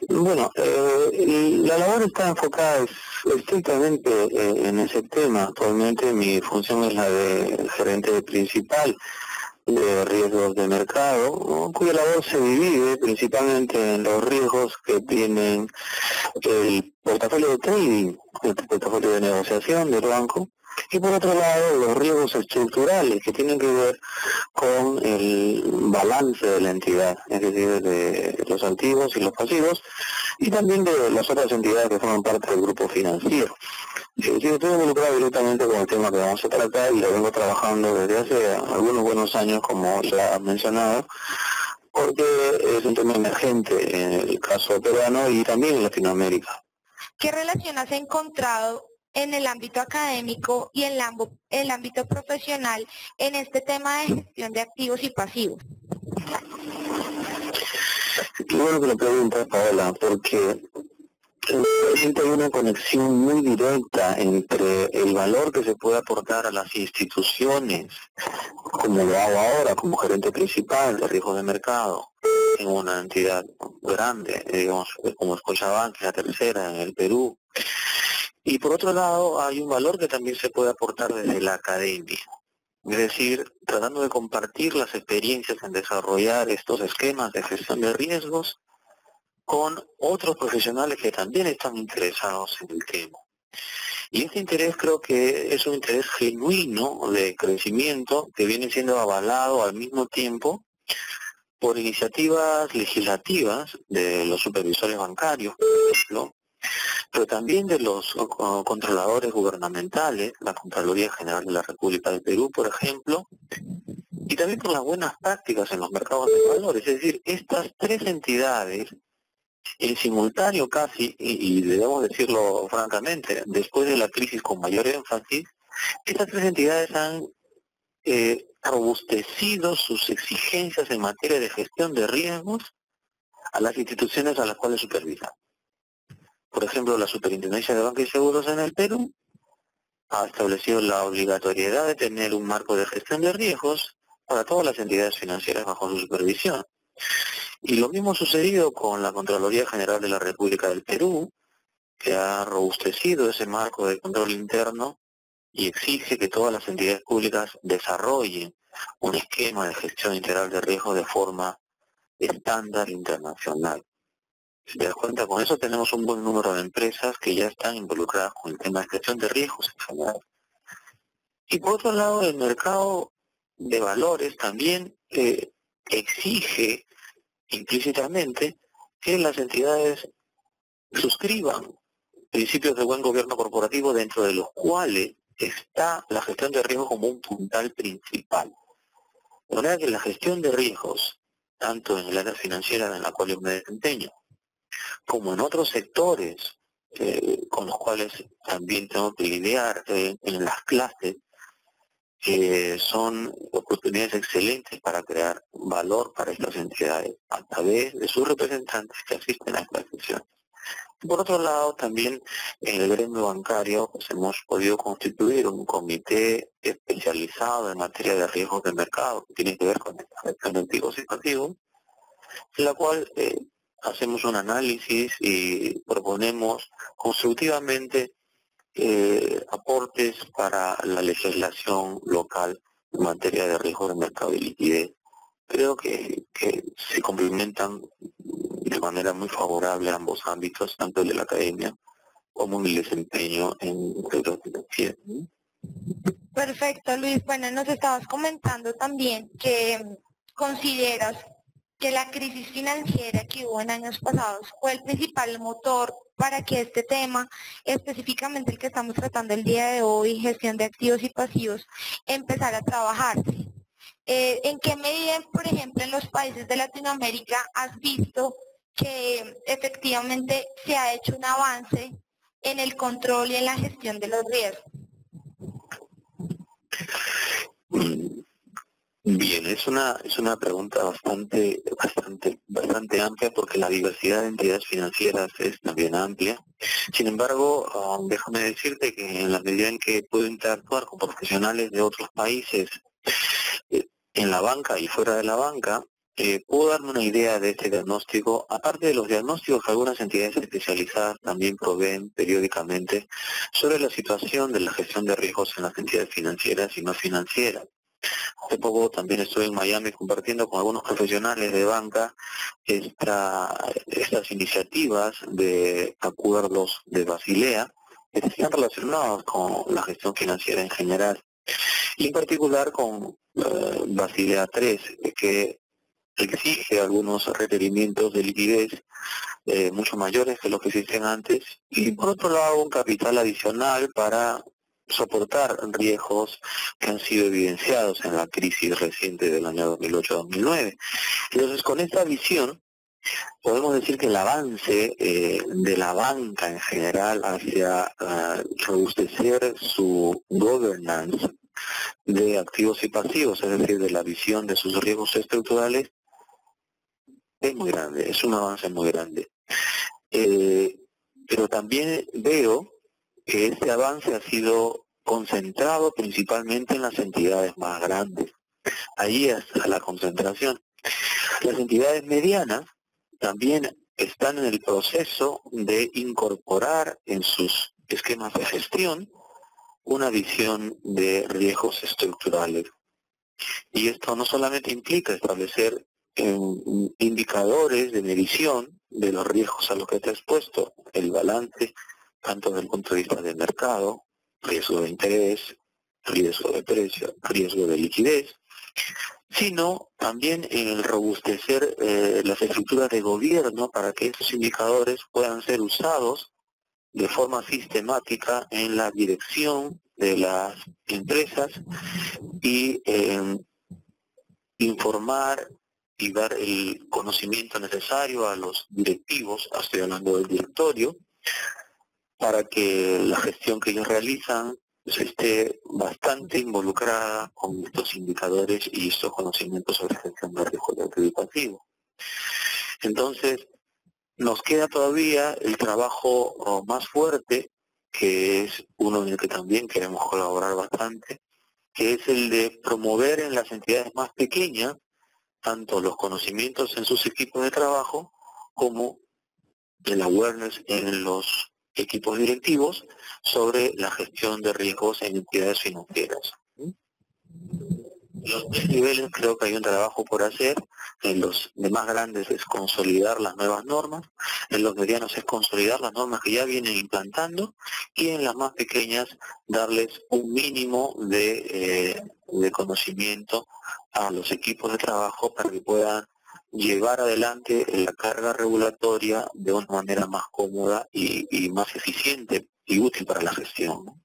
Bueno, la labor está enfocada estrictamente en ese tema. Actualmente mi función es la de gerente principal de riesgos de mercado, ¿no? Cuya labor se divide principalmente en los riesgos que tienen el portafolio de trading, el portafolio de negociación del banco, y por otro lado los riesgos estructurales que tienen que ver con el balance de la entidad, es decir, de los activos y los pasivos, y también de las otras entidades que forman parte del grupo financiero. Yo estoy involucrado directamente con el tema que vamos a tratar y lo vengo trabajando desde hace algunos buenos años, como ya has mencionado, porque es un tema emergente en el caso peruano y también en Latinoamérica. ¿Qué relación has encontrado en el ámbito académico y en el ámbito profesional en este tema de gestión de activos y pasivos? Qué bueno que lo preguntas, Paola, porque realmente hay una conexión muy directa entre el valor que se puede aportar a las instituciones, como lo hago ahora como gerente principal de riesgo de mercado en una entidad grande, digamos, como Scotiabank, la tercera en el Perú. Y por otro lado, hay un valor que también se puede aportar desde la academia. Es decir, tratando de compartir las experiencias en desarrollar estos esquemas de gestión de riesgos con otros profesionales que también están interesados en el tema. Y este interés creo que es un interés genuino de crecimiento que viene siendo avalado al mismo tiempo por iniciativas legislativas de los supervisores bancarios, por ejemplo, pero también de los controladores gubernamentales, la Contraloría General de la República del Perú, por ejemplo, y también por las buenas prácticas en los mercados de valores. Es decir, estas tres entidades, en simultáneo casi, y debemos decirlo francamente, después de la crisis con mayor énfasis, estas tres entidades han robustecido sus exigencias en materia de gestión de riesgos a las instituciones a las cuales supervisan. Por ejemplo, la Superintendencia de Banca y Seguros en el Perú ha establecido la obligatoriedad de tener un marco de gestión de riesgos para todas las entidades financieras bajo su supervisión. Y lo mismo ha sucedido con la Contraloría General de la República del Perú, que ha robustecido ese marco de control interno y exige que todas las entidades públicas desarrollen un esquema de gestión integral de riesgos de forma estándar internacional. Si te das cuenta, con eso tenemos un buen número de empresas que ya están involucradas con el tema de gestión de riesgos en general. Y por otro lado, el mercado de valores también exige implícitamente que las entidades suscriban principios de buen gobierno corporativo, dentro de los cuales está la gestión de riesgos como un puntal principal. De manera que la gestión de riesgos, tanto en el área financiera en la cual yo me desempeño, como en otros sectores con los cuales también tengo que lidiar en las clases, son oportunidades excelentes para crear valor para estas entidades a través de sus representantes que asisten a estas sesiones. Por otro lado, también en el gremio bancario pues, hemos podido constituir un comité especializado en materia de riesgos de mercado que tiene que ver con la gestión de activos y pasivos, en la cual hacemos un análisis y proponemos constructivamente aportes para la legislación local en materia de riesgos de mercado y liquidez. Creo que se complementan de manera muy favorable ambos ámbitos, tanto el de la academia como el desempeño en el sector financiero. Perfecto, Luis. Bueno, nos estabas comentando también que consideras que la crisis financiera que hubo en años pasados fue el principal motor para que este tema, específicamente el que estamos tratando el día de hoy, gestión de activos y pasivos, empezara a trabajarse. ¿En qué medida, por ejemplo, en los países de Latinoamérica has visto que efectivamente se ha hecho un avance en el control y en la gestión de los riesgos? Bien, es una pregunta bastante amplia porque la diversidad de entidades financieras es también amplia. Sin embargo, déjame decirte que en la medida en que puedo interactuar con profesionales de otros países en la banca y fuera de la banca, puedo darme una idea de este diagnóstico. Aparte de los diagnósticos que algunas entidades especializadas también proveen periódicamente sobre la situación de la gestión de riesgos en las entidades financieras y no financieras. Hace poco también estuve en Miami compartiendo con algunos profesionales de banca estas iniciativas de acuerdos de Basilea que están relacionados con la gestión financiera en general y en particular con Basilea 3, que exige algunos requerimientos de liquidez mucho mayores que los que existen antes y por otro lado un capital adicional para soportar riesgos que han sido evidenciados en la crisis reciente del año 2008-2009. Entonces, con esta visión, podemos decir que el avance de la banca en general hacia robustecer su governance de activos y pasivos, es decir, de la visión de sus riesgos estructurales, es muy grande, es un avance muy grande. Pero también veo que este avance ha sido concentrado principalmente en las entidades más grandes. Allí está la concentración. Las entidades medianas también están en el proceso de incorporar en sus esquemas de gestión una visión de riesgos estructurales. Y esto no solamente implica establecer indicadores de medición de los riesgos a los que está expuesto el balance, tanto desde el punto de vista del mercado, riesgo de interés, riesgo de precio, riesgo de liquidez, sino también en el robustecer las estructuras de gobierno para que estos indicadores puedan ser usados de forma sistemática en la dirección de las empresas y informar y dar el conocimiento necesario a los directivos, estoy hablando del directorio, para que la gestión que ellos realizan pues, esté bastante involucrada con estos indicadores y estos conocimientos sobre gestión de riesgo de activo y pasivo. Entonces, nos queda todavía el trabajo más fuerte, que es uno en el que también queremos colaborar bastante, que es el de promover en las entidades más pequeñas tanto los conocimientos en sus equipos de trabajo como el awareness en los equipos directivos sobre la gestión de riesgos en entidades financieras. En los tres niveles creo que hay un trabajo por hacer. En los de más grandes es consolidar las nuevas normas, en los medianos es consolidar las normas que ya vienen implantando y en las más pequeñas darles un mínimo de conocimiento a los equipos de trabajo para que puedan llevar adelante la carga regulatoria de una manera más cómoda y más eficiente y útil para la gestión, ¿no?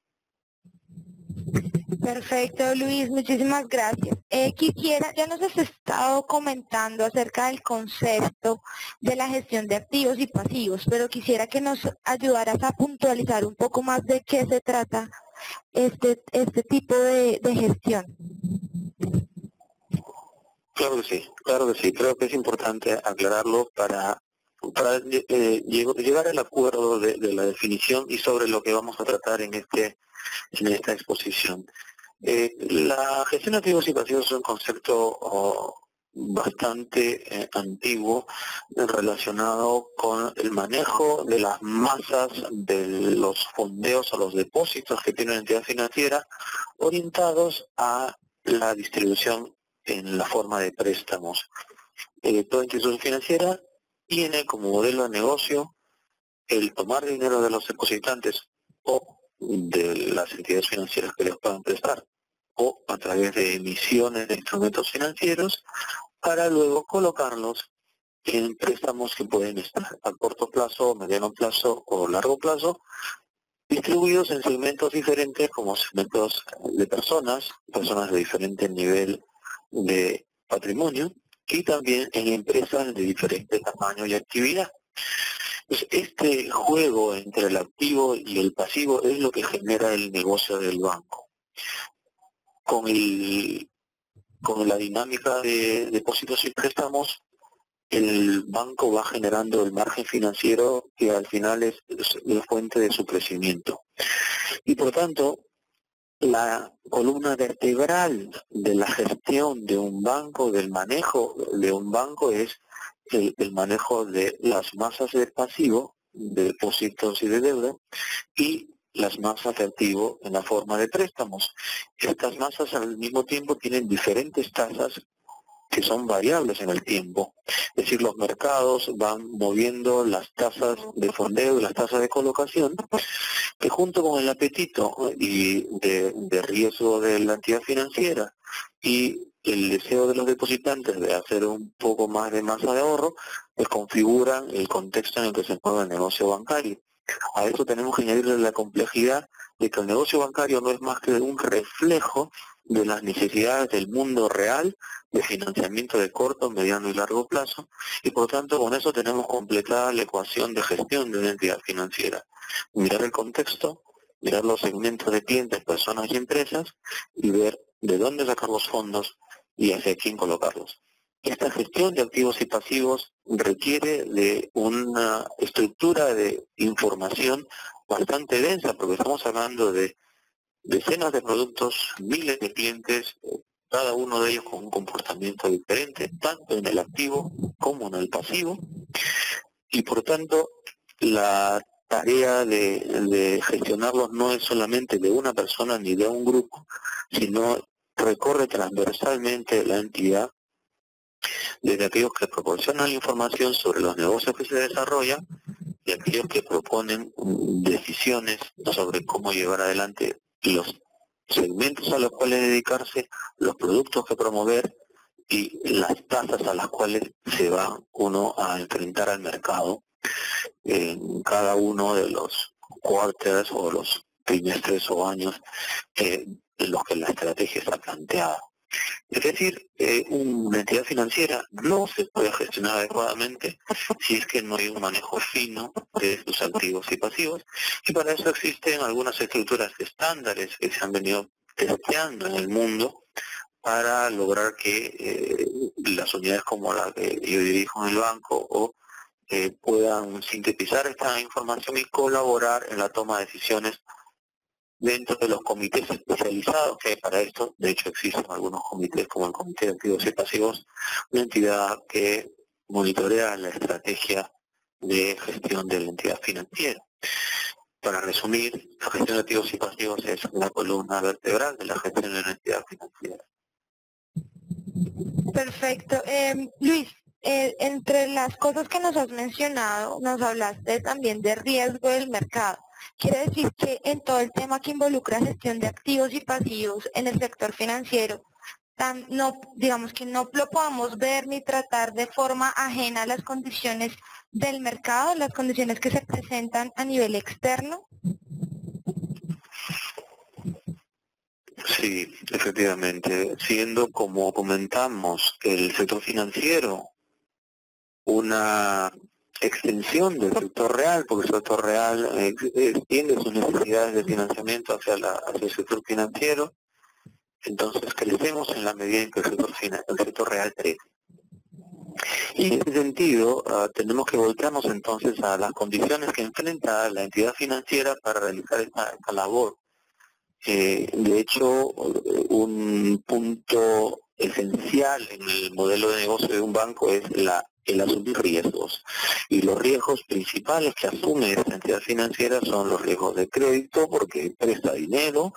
Perfecto, Luis, muchísimas gracias. Quisiera, ya nos has estado comentando acerca del concepto de la gestión de activos y pasivos, pero quisiera que nos ayudaras a puntualizar un poco más de qué se trata este tipo de gestión. Claro que sí. Creo que es importante aclararlo para llegar al acuerdo de la definición y sobre lo que vamos a tratar en esta exposición. La gestión de activos y pasivos es un concepto bastante antiguo relacionado con el manejo de las masas de los fondeos o los depósitos que tiene una entidad financiera orientados a la distribución en la forma de préstamos. Toda institución financiera tiene como modelo de negocio el tomar dinero de los depositantes o de las entidades financieras que les puedan prestar o a través de emisiones de instrumentos financieros para luego colocarlos en préstamos que pueden estar a corto plazo, mediano plazo o largo plazo, distribuidos en segmentos diferentes como segmentos de personas de diferente nivel de patrimonio y también en empresas de diferente tamaño y actividad. Pues este juego entre el activo y el pasivo es lo que genera el negocio del banco. Con la dinámica de depósitos y préstamos, el banco va generando el margen financiero que al final es la fuente de su crecimiento. Y por tanto, la columna vertebral de la gestión de un banco, del manejo de un banco, es el manejo de las masas de pasivo, de depósitos y de deuda, y las masas de activo en la forma de préstamos. Estas masas al mismo tiempo tienen diferentes tasas que son variables en el tiempo. Es decir, los mercados van moviendo las tasas de fondeo y las tasas de colocación, que junto con el apetito y de riesgo de la entidad financiera y el deseo de los depositantes de hacer un poco más de masa de ahorro, pues configuran el contexto en el que se mueve el negocio bancario. A eso tenemos que añadirle la complejidad de que el negocio bancario no es más que un reflejo de las necesidades del mundo real de financiamiento de corto, mediano y largo plazo, y por tanto con eso tenemos completada la ecuación de gestión de una entidad financiera. Mirar el contexto, mirar los segmentos de clientes, personas y empresas, y ver de dónde sacar los fondos y hacia quién colocarlos. Esta gestión de activos y pasivos requiere de una estructura de información bastante densa, porque estamos hablando de decenas de productos, miles de clientes, cada uno de ellos con un comportamiento diferente, tanto en el activo como en el pasivo, y por tanto la tarea de gestionarlos no es solamente de una persona ni de un grupo, sino recorre transversalmente la entidad, desde aquellos que proporcionan información sobre los negocios que se desarrollan y aquellos que proponen decisiones sobre cómo llevar adelante los segmentos a los cuales dedicarse, los productos que promover y las tasas a las cuales se va uno a enfrentar al mercado en cada uno de los quarters o los trimestres o años en los que la estrategia está planteada. Es decir, una entidad financiera no se puede gestionar adecuadamente si es que no hay un manejo fino de sus activos y pasivos, y para eso existen algunas estructuras estándares que se han venido testeando en el mundo para lograr que las unidades como la que yo dirijo en el banco o puedan sintetizar esta información y colaborar en la toma de decisiones dentro de los comités especializados que hay para esto. De hecho existen algunos comités como el Comité de Activos y Pasivos, una entidad que monitorea la estrategia de gestión de la entidad financiera. Para resumir, la gestión de activos y pasivos es la columna vertebral de la gestión de la entidad financiera. Perfecto. Luis, entre las cosas que nos has mencionado, nos hablaste también de riesgo del mercado. Quiere decir que en todo el tema que involucra gestión de activos y pasivos en el sector financiero, digamos que no lo podamos ver ni tratar de forma ajena a las condiciones del mercado, las condiciones que se presentan a nivel externo. Sí, efectivamente, siendo como comentamos el sector financiero una extensión del sector real, porque el sector real extiende sus necesidades de financiamiento hacia el sector financiero, entonces crecemos en la medida en que el sector real crece. Y en ese sentido, tenemos que volcarnos entonces a las condiciones que enfrenta la entidad financiera para realizar esta labor. De hecho, un punto esencial en el modelo de negocio de un banco es el asumir riesgos. Y los riesgos principales que asume esta entidad financiera son los riesgos de crédito, porque presta dinero,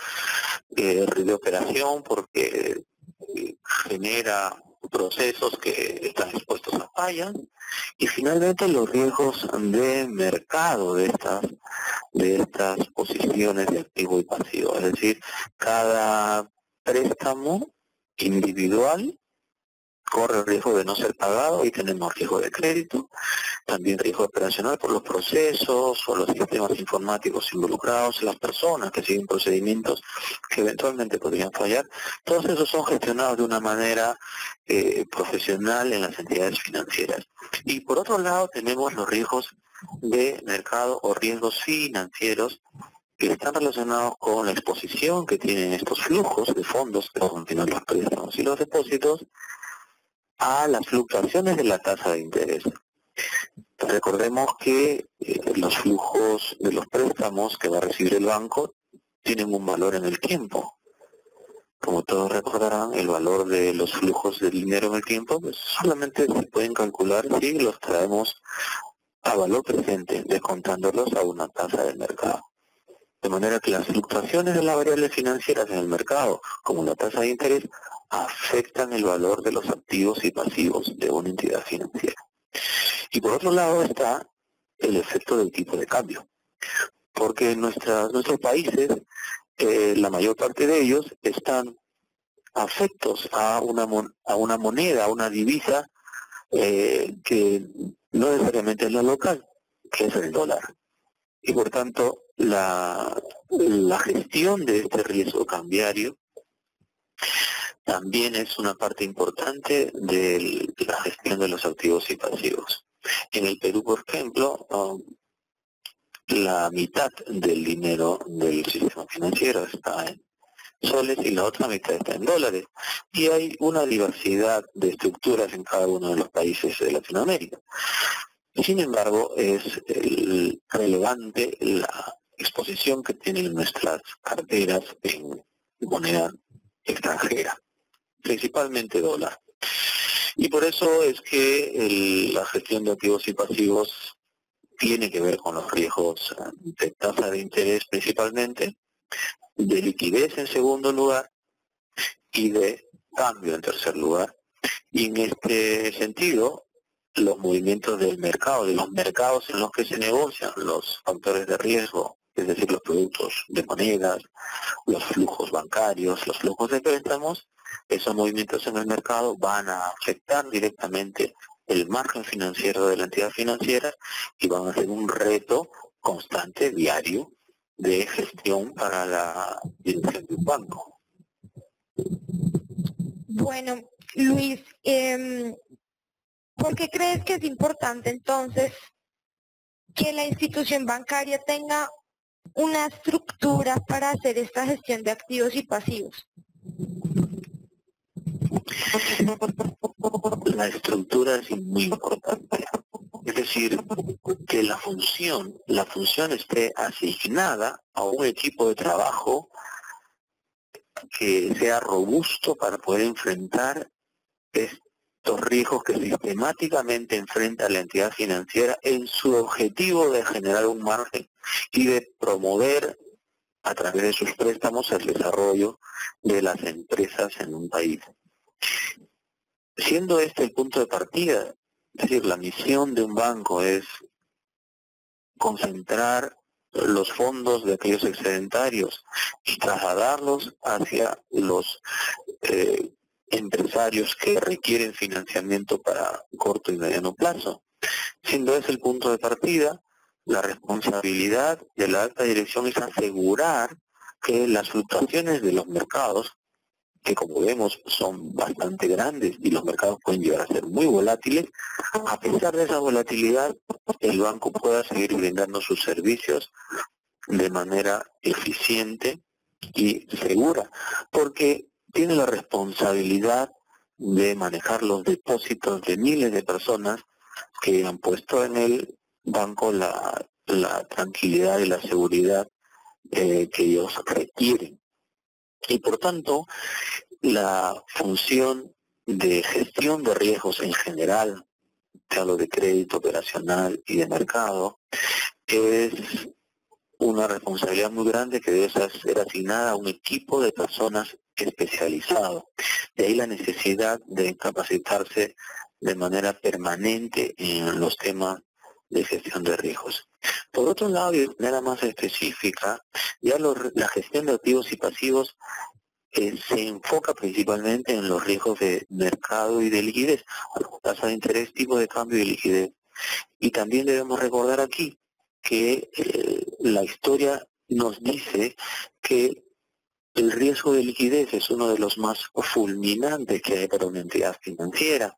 de operación, porque genera procesos que están expuestos a fallas, y finalmente los riesgos de mercado de estas posiciones de activo y pasivo. Es decir, cada préstamo individual corre el riesgo de no ser pagado y tenemos riesgo de crédito, también riesgo operacional por los procesos o los sistemas informáticos involucrados, las personas que siguen procedimientos que eventualmente podrían fallar. Todos esos son gestionados de una manera profesional en las entidades financieras. Y por otro lado tenemos los riesgos de mercado o riesgos financieros que están relacionados con la exposición que tienen estos flujos de fondos que contienen los préstamos y los depósitos a las fluctuaciones de la tasa de interés. Recordemos que los flujos de los préstamos que va a recibir el banco tienen un valor en el tiempo. Como todos recordarán, el valor de los flujos de dinero en el tiempo pues solamente se pueden calcular si los traemos a valor presente, descontándolos a una tasa de mercado. De manera que las fluctuaciones de las variables financieras en el mercado, como la tasa de interés, afectan el valor de los activos y pasivos de una entidad financiera. Y por otro lado está el efecto del tipo de cambio, porque en nuestros países, la mayor parte de ellos están afectos a una moneda, a una divisa que no necesariamente es la local, que es el dólar. Y por tanto, la gestión de este riesgo cambiario también es una parte importante de la gestión de los activos y pasivos. En el Perú, por ejemplo, la mitad del dinero del sistema financiero está en soles y la otra mitad está en dólares. Y hay una diversidad de estructuras en cada uno de los países de Latinoamérica. Sin embargo, es relevante la exposición que tienen nuestras carteras en moneda extranjera, principalmente dólar. Y por eso es que la gestión de activos y pasivos tiene que ver con los riesgos de tasa de interés principalmente, de liquidez en segundo lugar y de cambio en tercer lugar. Y en este sentido, los movimientos del mercado, de los mercados en los que se negocian los factores de riesgo, es decir, los productos de monedas, los flujos bancarios, los flujos de préstamos, esos movimientos en el mercado van a afectar directamente el margen financiero de la entidad financiera y van a ser un reto constante, diario, de gestión para la dirección de un banco. Bueno, Luis, ¿por qué crees que es importante entonces que la institución bancaria tenga una estructura para hacer esta gestión de activos y pasivos? La estructura es muy importante. Es decir, que la función esté asignada a un equipo de trabajo que sea robusto para poder enfrentar estos riesgos que sistemáticamente enfrenta la entidad financiera en su objetivo de generar un margen y de promover a través de sus préstamos el desarrollo de las empresas en un país. Siendo este el punto de partida, es decir, la misión de un banco es concentrar los fondos de aquellos excedentarios y trasladarlos hacia los empresarios que requieren financiamiento para corto y mediano plazo. Siendo ese el punto de partida, la responsabilidad de la alta dirección es asegurar que las fluctuaciones de los mercados, que como vemos son bastante grandes y los mercados pueden llegar a ser muy volátiles, a pesar de esa volatilidad, el banco pueda seguir brindando sus servicios de manera eficiente y segura, porque tiene la responsabilidad de manejar los depósitos de miles de personas que han puesto en el banco la tranquilidad y la seguridad que ellos requieren. Y por tanto, la función de gestión de riesgos en general, te hablo de crédito operacional y de mercado, es una responsabilidad muy grande que debe ser asignada a un equipo de personas especializado. De ahí la necesidad de capacitarse de manera permanente en los temas de gestión de riesgos. Por otro lado, y de manera más específica, ya la gestión de activos y pasivos se enfoca principalmente en los riesgos de mercado y de liquidez, tasa de interés, tipo de cambio y liquidez. Y también debemos recordar aquí que la historia nos dice que el riesgo de liquidez es uno de los más fulminantes que hay para una entidad financiera,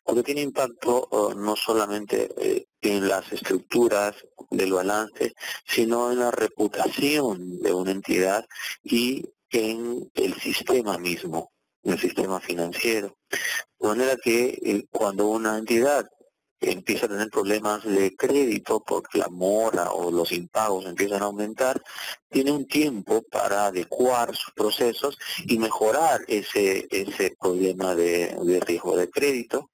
porque tiene impacto no solamente en las estructuras del balance, sino en la reputación de una entidad y en el sistema mismo, en el sistema financiero. De manera que cuando una entidad empieza a tener problemas de crédito porque la mora o los impagos empiezan a aumentar, tiene un tiempo para adecuar sus procesos y mejorar ese problema de riesgo de crédito.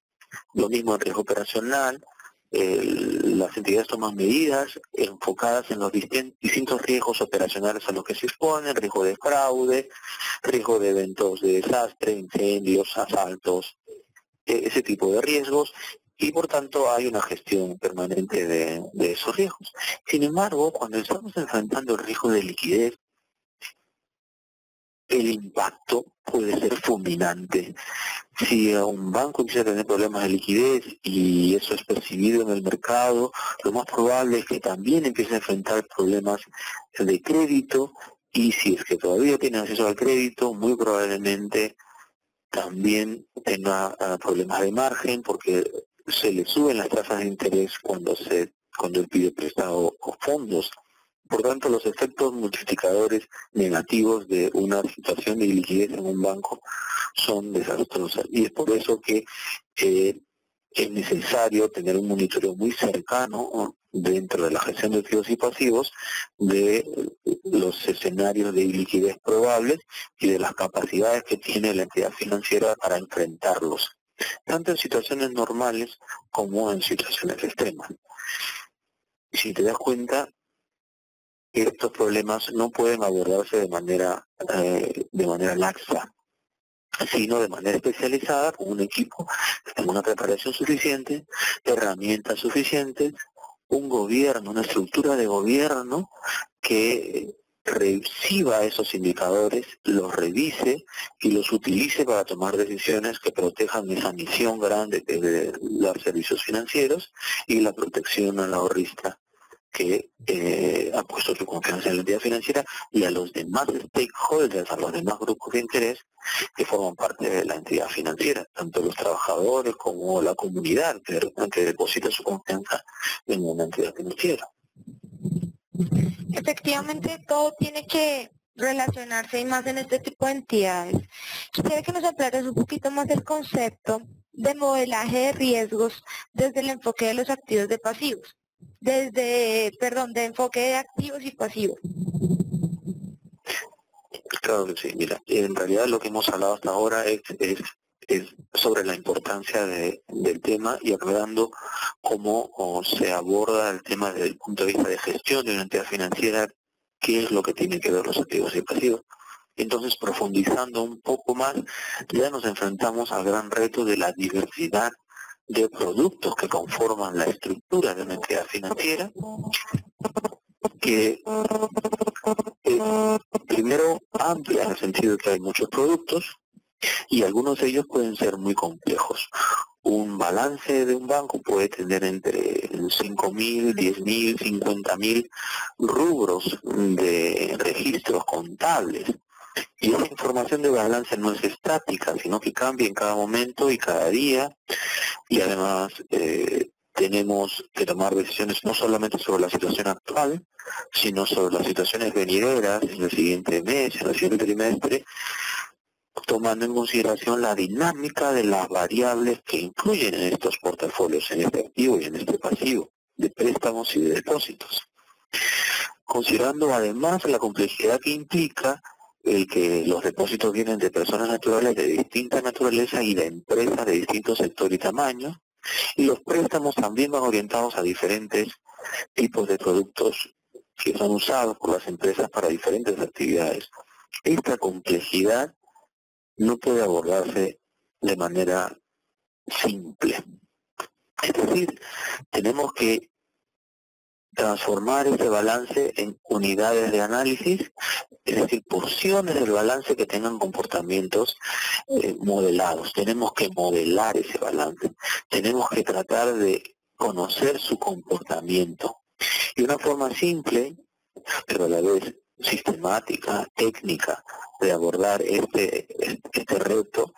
Lo mismo en riesgo operacional. Las entidades toman medidas enfocadas en los distintos riesgos operacionales a los que se exponen: riesgo de fraude, riesgo de eventos de desastre, incendios, asaltos, ese tipo de riesgos, y por tanto hay una gestión permanente de esos riesgos. Sin embargo, cuando estamos enfrentando el riesgo de liquidez, el impacto puede ser fulminante. Si un banco empieza a tener problemas de liquidez y eso es percibido en el mercado, lo más probable es que también empiece a enfrentar problemas de crédito, y si es que todavía tiene acceso al crédito, muy probablemente también tenga problemas de margen, porque se le suben las tasas de interés cuando él pide prestado o fondos. Por tanto, los efectos multiplicadores negativos de una situación de liquidez en un banco son desastrosas. Y es por eso que es necesario tener un monitoreo muy cercano dentro de la gestión de activos y pasivos de los escenarios de liquidez probables y de las capacidades que tiene la entidad financiera para enfrentarlos, tanto en situaciones normales como en situaciones extremas. Si te das cuenta, estos problemas no pueden abordarse de manera laxa, sino de manera especializada, con un equipo que tenga una preparación suficiente, herramientas suficientes, un gobierno, una estructura de gobierno que reciba esos indicadores, los revise y los utilice para tomar decisiones que protejan esa misión grande que es de los servicios financieros y la protección al ahorrista, que ha puesto su confianza en la entidad financiera, y a los demás stakeholders, a los demás grupos de interés que forman parte de la entidad financiera, tanto los trabajadores como la comunidad que deposita su confianza en una entidad financiera. Efectivamente, todo tiene que relacionarse y más en este tipo de entidades. Quisiera que nos aclares un poquito más el concepto de modelaje de riesgos desde el enfoque de los activos de pasivos. De enfoque de activos y pasivos. Claro que sí, mira, en realidad lo que hemos hablado hasta ahora es sobre la importancia del tema, y aclarando cómo se aborda el tema desde el punto de vista de gestión de una entidad financiera, qué es lo que tiene que ver los activos y pasivos. Entonces, profundizando un poco más, ya nos enfrentamos al gran reto de la diversidad de productos que conforman la estructura de una entidad financiera, que primero amplia en el sentido de que hay muchos productos y algunos de ellos pueden ser muy complejos. Un balance de un banco puede tener entre 5.000, 10.000, 50.000 rubros de registros contables. Y esa información de balance no es estática, sino que cambia en cada momento y cada día. Y además tenemos que tomar decisiones no solamente sobre la situación actual, sino sobre las situaciones venideras en el siguiente mes, en el siguiente trimestre, tomando en consideración la dinámica de las variables que influyen en estos portafolios, en este activo y en este pasivo, de préstamos y de depósitos. Considerando además la complejidad que implica el que los depósitos vienen de personas naturales de distinta naturaleza y de empresas de distintos sector y tamaño, y los préstamos también van orientados a diferentes tipos de productos que son usados por las empresas para diferentes actividades. Esta complejidad no puede abordarse de manera simple. Es decir, tenemos que transformar ese balance en unidades de análisis, es decir, porciones del balance que tengan comportamientos modelados. Tenemos que modelar ese balance, tenemos que tratar de conocer su comportamiento. Y una forma simple, pero a la vez sistemática, técnica, de abordar este reto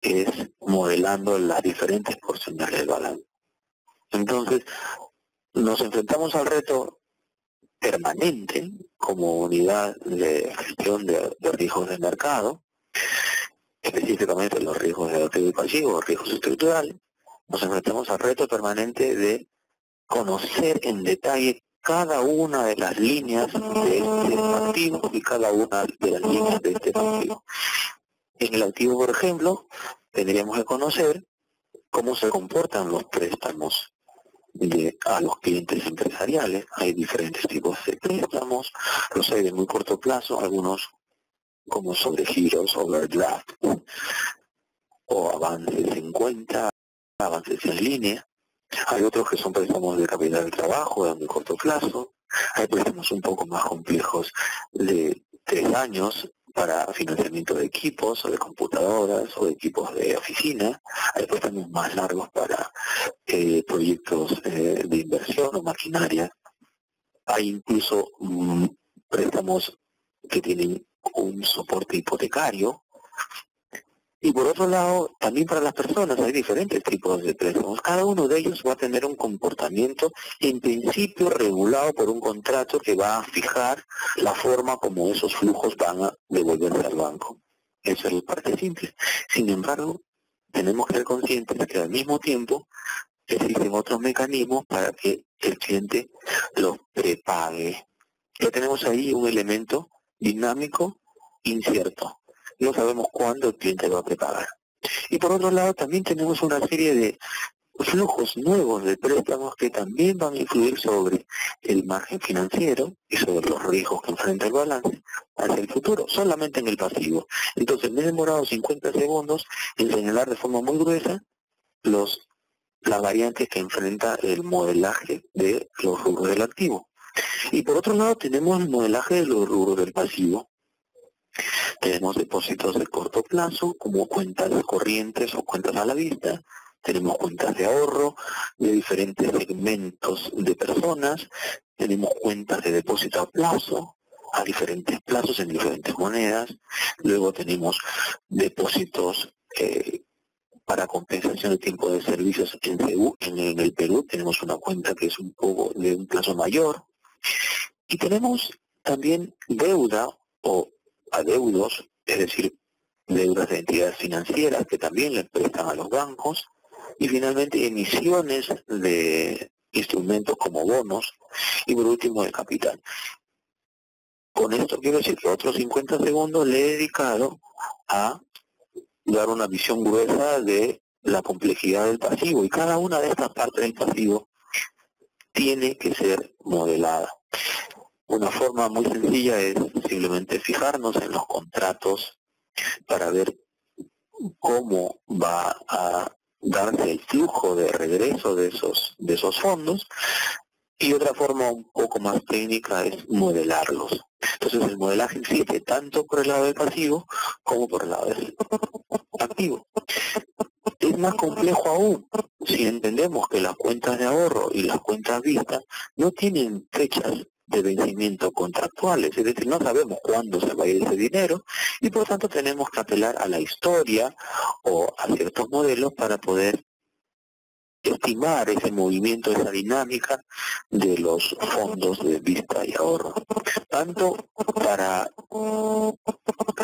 es modelando las diferentes porciones del balance. Entonces, nos enfrentamos al reto permanente como unidad de gestión de riesgos de mercado, específicamente los riesgos de activo y pasivo, riesgos estructurales, nos enfrentamos al reto permanente de conocer en detalle cada una de las líneas de este activo y cada una de las líneas de este pasivo. En el activo, por ejemplo, tendríamos que conocer cómo se comportan los préstamos a los clientes empresariales. Hay diferentes tipos de préstamos, los hay de muy corto plazo, algunos como sobregiros, overdraft, o avances en cuenta, avances en línea. Hay otros que son préstamos de capital de trabajo de muy corto plazo. Hay préstamos un poco más complejos de 3 años para financiamiento de equipos o de computadoras o de equipos de oficina. Hay préstamos más largos para proyectos de inversión o maquinaria. Hay incluso préstamos que tienen un soporte hipotecario. Y por otro lado, también para las personas hay diferentes tipos de préstamos. Cada uno de ellos va a tener un comportamiento en principio regulado por un contrato que va a fijar la forma como esos flujos van a devolverse al banco. Esa es la parte simple. Sin embargo, tenemos que ser conscientes de que al mismo tiempo existen otros mecanismos para que el cliente los prepague. Ya tenemos ahí un elemento dinámico incierto. No sabemos cuándo el cliente va a prepagar. Y por otro lado, también tenemos una serie de flujos nuevos de préstamos que también van a influir sobre el margen financiero y sobre los riesgos que enfrenta el balance hacia el futuro, solamente en el pasivo. Entonces, me he demorado 50 segundos en señalar de forma muy gruesa las variantes que enfrenta el modelaje de los rubros del activo. Y por otro lado, tenemos el modelaje de los rubros del pasivo. Tenemos depósitos de corto plazo, como cuentas corrientes o cuentas a la vista. Tenemos cuentas de ahorro de diferentes segmentos de personas. Tenemos cuentas de depósito a plazo, a diferentes plazos en diferentes monedas. Luego tenemos depósitos para compensación de tiempo de servicios en el Perú. Tenemos una cuenta que es un poco de un plazo mayor. Y tenemos también deuda o adeudos, es decir, deudas de entidades financieras que también le prestan a los bancos, y finalmente emisiones de instrumentos como bonos, y por último el capital. Con esto quiero decir que otros 50 segundos le he dedicado a dar una visión gruesa de la complejidad del pasivo, y cada una de estas partes del pasivo tiene que ser modelada. Una forma muy sencilla es simplemente fijarnos en los contratos para ver cómo va a darse el flujo de regreso de esos fondos, y otra forma un poco más técnica es modelarlos. Entonces el modelaje existe tanto por el lado del pasivo como por el lado del activo. Es más complejo aún si entendemos que las cuentas de ahorro y las cuentas vistas no tienen fechas de vencimiento contractuales, es decir, no sabemos cuándo se va a ir ese dinero, y por tanto tenemos que apelar a la historia o a ciertos modelos para poder estimar ese movimiento, esa dinámica de los fondos de vista y ahorro, tanto para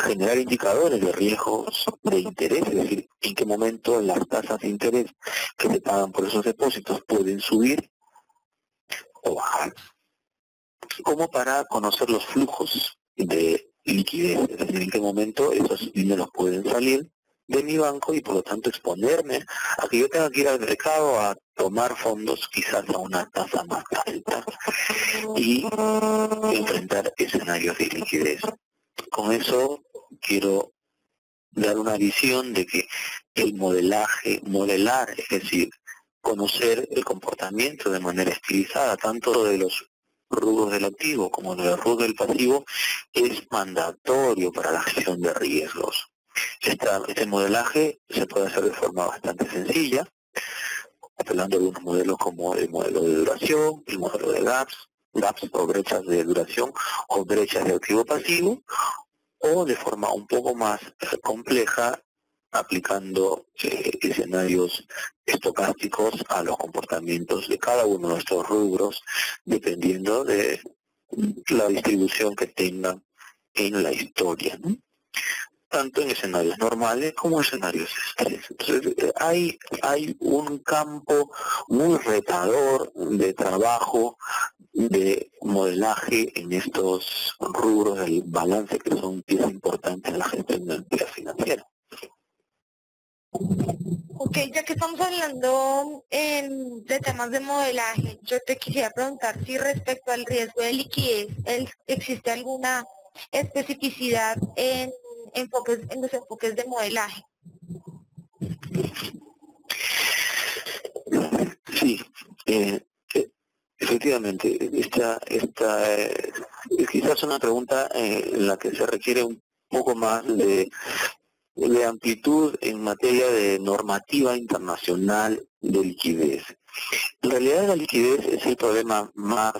generar indicadores de riesgos de interés, es decir, en qué momento las tasas de interés que se pagan por esos depósitos pueden subir o bajar, como para conocer los flujos de liquidez, es decir, en qué momento esos dineros pueden salir de mi banco y por lo tanto exponerme a que yo tenga que ir al mercado a tomar fondos quizás a una tasa más alta y enfrentar escenarios de liquidez. Con eso quiero dar una visión de que el modelar, es decir, conocer el comportamiento de manera estilizada, tanto de los rubros del activo como de los rubros del pasivo, es mandatorio para la gestión de riesgos. Este modelaje se puede hacer de forma bastante sencilla, apelando a algunos modelos como el modelo de duración, el modelo de gaps o brechas de duración o brechas de activo pasivo, o de forma un poco más compleja, aplicando escenarios estocásticos a los comportamientos de cada uno de estos rubros, dependiendo de la distribución que tengan en la historia, ¿no? tanto en escenarios normales como en escenarios de estrés. Entonces, hay un campo muy retador de trabajo, de modelaje en estos rubros del balance que son pieza importante en la gestión de la entidad financiera. Ok, ya que estamos hablando de temas de modelaje, yo te quisiera preguntar si respecto al riesgo de liquidez, ¿existe alguna especificidad en los enfoques de modelaje? Sí, efectivamente, esta es quizás una pregunta en la que se requiere un poco más de amplitud en materia de normativa internacional de liquidez. En realidad la liquidez es el problema más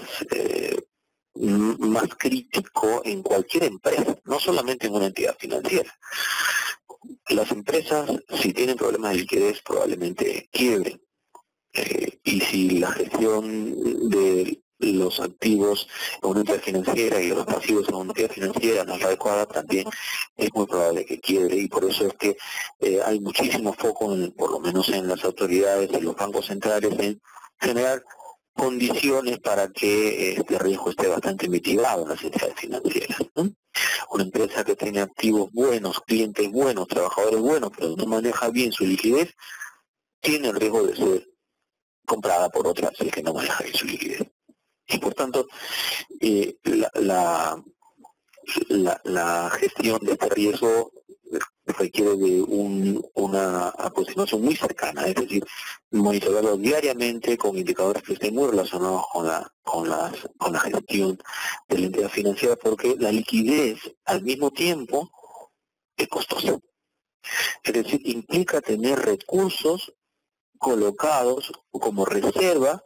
crítico en cualquier empresa, no solamente en una entidad financiera. Las empresas, si tienen problemas de liquidez, probablemente quiebren. Y si la gestión de los activos en una entidad financiera y de los pasivos en una entidad financiera no es la adecuada, también es muy probable que quiebre, y por eso es que hay muchísimo foco, por lo menos en las autoridades de los bancos centrales, en generar condiciones para que este riesgo esté bastante mitigado en las entidades financieras, ¿no? Una empresa que tiene activos buenos, clientes buenos, trabajadores buenos, pero no maneja bien su liquidez, tiene el riesgo de ser comprada por otra si es que no maneja bien su liquidez. Y por tanto, la gestión de este riesgo requiere de una aproximación muy cercana, es decir, monitorearlo diariamente con indicadores que estén muy relacionados con la gestión de la entidad financiera, porque la liquidez al mismo tiempo es costosa. Es decir, implica tener recursos colocados como reserva